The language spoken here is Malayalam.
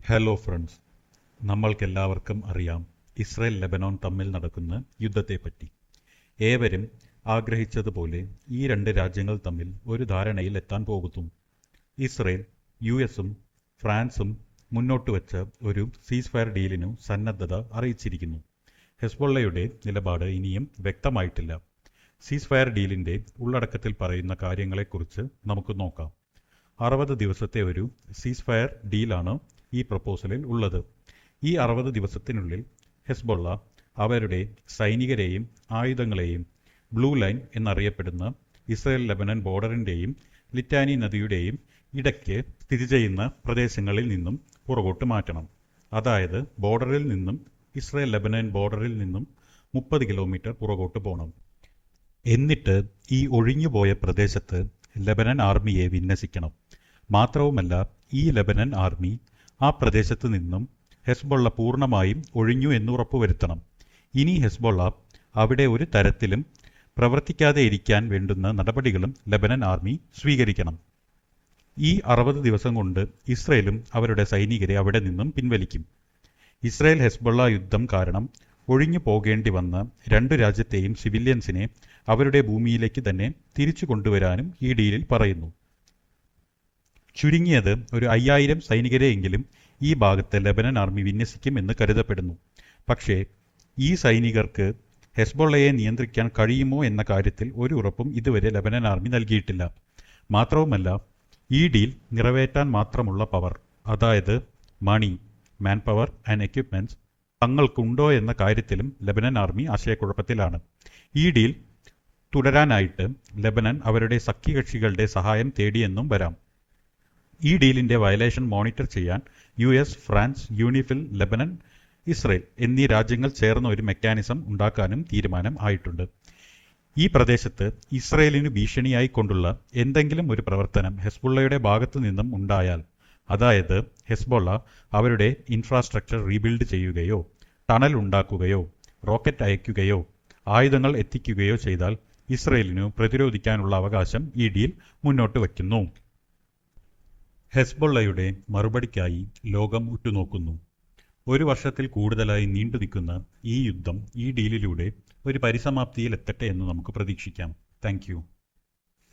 ഹലോ ഫ്രണ്ട്സ്, നമ്മൾക്കെല്ലാവർക്കും അറിയാം ഇസ്രയേൽ ലെബനോൻ തമ്മിൽ നടക്കുന്ന യുദ്ധത്തെപ്പറ്റി. ഏവരും ആഗ്രഹിച്ചതുപോലെ ഈ രണ്ട് രാജ്യങ്ങൾ തമ്മിൽ ഒരു ധാരണയിൽ എത്താൻ പോകുന്നു. ഇസ്രയേൽ, യുഎസും ഫ്രാൻസും മുന്നോട്ട് വച്ച ഒരു സീസ് ഫയർ ഡീലിനു സന്നദ്ധത അറിയിച്ചിരിക്കുന്നു. ഹെസ്ബൊള്ളയുടെ നിലപാട് ഇനിയും വ്യക്തമായിട്ടില്ല. സീസ് ഫയർ ഡീലിൻ്റെ ഉള്ളടക്കത്തിൽ പറയുന്ന കാര്യങ്ങളെക്കുറിച്ച് നമുക്ക് നോക്കാം. 60 ദിവസത്തെ ഒരു സീസ് ഫയർ ഡീലാണ് ഈ പ്രപ്പോസലിൽ ഉള്ളത്. ഈ 60 ദിവസത്തിനുള്ളിൽ ഹെസ്ബൊള്ള അവരുടെ സൈനികരെയും ആയുധങ്ങളെയും ബ്ലൂ ലൈൻ എന്നറിയപ്പെടുന്ന ഇസ്രയേൽ ലെബനൻ ബോർഡറിൻ്റെയും ലിറ്റാനി നദിയുടെയും ഇടയ്ക്ക് സ്ഥിതി ചെയ്യുന്ന പ്രദേശങ്ങളിൽ നിന്നും പുറകോട്ട് മാറ്റണം. അതായത് ബോർഡറിൽ നിന്നും ഇസ്രയേൽ ലെബനൻ ബോർഡറിൽ നിന്നും 30 കിലോമീറ്റർ പുറകോട്ട് പോകണം. എന്നിട്ട് ഈ ഒഴിഞ്ഞുപോയ പ്രദേശത്ത് ലെബനൻ ആർമിയെ വിന്യസിക്കണം. മാത്രവുമല്ല, ഈ ലെബനൻ ആർമി ആ പ്രദേശത്ത് നിന്നും ഹെസ്ബൊള്ള പൂർണ്ണമായും ഒഴിഞ്ഞു എന്നുറപ്പുവരുത്തണം. ഇനി ഹെസ്ബൊള്ള അവിടെ ഒരു തരത്തിലും പ്രവർത്തിക്കാതെ ഇരിക്കാൻ വേണ്ടുന്ന നടപടികളും ലെബനൻ ആർമി സ്വീകരിക്കണം. ഈ 60 ദിവസം കൊണ്ട് ഇസ്രയേലും അവരുടെ സൈനികരെ അവിടെ നിന്നും പിൻവലിക്കും. ഇസ്രയേൽ ഹെസ്ബൊള്ള യുദ്ധം കാരണം ഒഴിഞ്ഞു പോകേണ്ടി വന്ന രണ്ടു രാജ്യത്തെയും സിവിലിയൻസിനെ അവരുടെ ഭൂമിയിലേക്ക് തന്നെ തിരിച്ചു കൊണ്ടുവരാനും ഈ ഡീലിൽ പറയുന്നു. ചുരുങ്ങിയത് ഒരു 5000 സൈനികരെയെങ്കിലും ഈ ഭാഗത്ത് ലെബനൻ ആർമി വിന്യസിക്കും എന്ന് കരുതപ്പെടുന്നു. പക്ഷേ ഈ സൈനികർക്ക് ഹെസ്ബൊള്ളയെ നിയന്ത്രിക്കാൻ കഴിയുമോ എന്ന കാര്യത്തിൽ ഒരു ഉറപ്പും ഇതുവരെ ലെബനൻ ആർമി നൽകിയിട്ടില്ല. മാത്രവുമല്ല, ഈ ഡീൽ നിറവേറ്റാൻ മാത്രമുള്ള പവർ, അതായത് മണി, മാൻ പവർ ആൻഡ് എക്യുപ്മെന്റ്സ് തങ്ങൾക്കുണ്ടോ എന്ന കാര്യത്തിലും ലെബനൻ ആർമി ആശയക്കുഴപ്പത്തിലാണ്. ഈ ഡീൽ തുടരാനായിട്ട് ലെബനൻ അവരുടെ സഖ്യകക്ഷികളുടെ സഹായം തേടിയെന്നും വരാം. ഈ ഡീലിന്റെ വയലേഷൻ മോണിറ്റർ ചെയ്യാൻ US, ഫ്രാൻസ്, യൂണിഫിൽ, ലെബനൻ, ഇസ്രയേൽ എന്നീ രാജ്യങ്ങൾ ചേർന്ന ഒരു മെക്കാനിസം ഉണ്ടാക്കാനും തീരുമാനം ആയിട്ടുണ്ട്. ഈ പ്രദേശത്ത് ഇസ്രയേലിന് ഭീഷണിയായി കൊണ്ടുള്ള എന്തെങ്കിലും ഒരു പ്രവർത്തനം ഹെസ്ബൊള്ളയുടെ ഭാഗത്തു നിന്നും ഉണ്ടായാൽ, അതായത് ഹെസ്ബൊള്ള അവരുടെ ഇൻഫ്രാസ്ട്രക്ചർ റീബിൽഡ് ചെയ്യുകയോ ടണൽ ഉണ്ടാക്കുകയോ റോക്കറ്റ് അയക്കുകയോ ആയുധങ്ങൾ എത്തിക്കുകയോ ചെയ്താൽ ഇസ്രയേലിനു പ്രതിരോധിക്കാനുള്ള അവകാശം ഈ ഡീൽ മുന്നോട്ട് വയ്ക്കുന്നു. ഹെസ്ബൊള്ളയുടെ മറുപടിക്കായി ലോകം ഉറ്റുനോക്കുന്നു. 1 വർഷത്തിൽ കൂടുതലായി നീണ്ടുനിൽക്കുന്ന ഈ യുദ്ധം ഈ ഡീലിലൂടെ ഒരു പരിസമാപ്തിയിൽ എത്തട്ടെ എന്ന് നമുക്ക് പ്രതീക്ഷിക്കാം. Thank you.